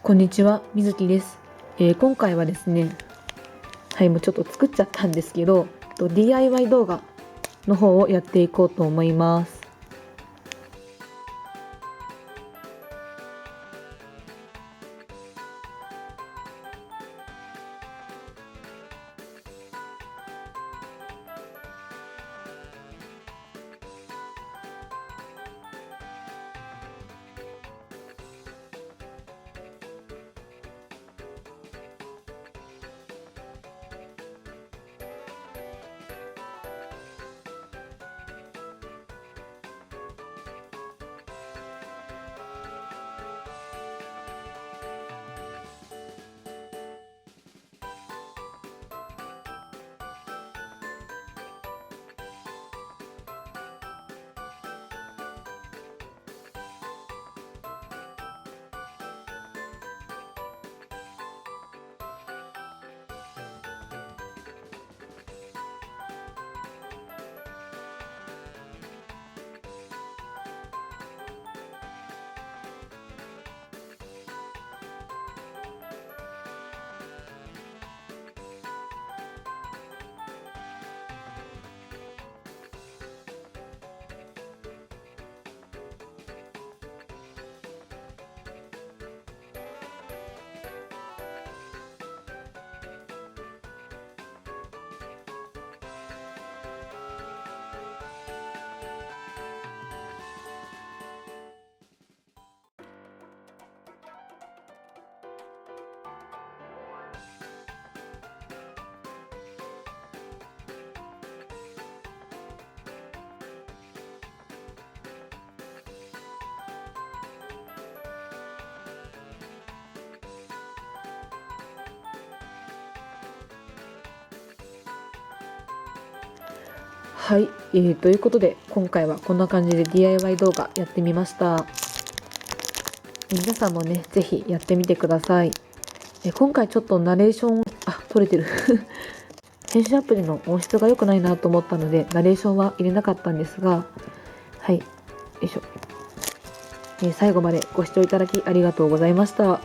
こんにちは、みずきです。今回はですね、もうちょっと作っちゃったんですけど、DIY 動画の方をやっていこうと思います。はい、ということで今回はこんな感じで DIY 動画やってみました。皆さんもね、ぜひやってみてください。今回ちょっとナレーション、取れてる編集アプリの音質が良くないなと思ったのでナレーションは入れなかったんですが、はい、よいしょ。最後までご視聴いただきありがとうございました。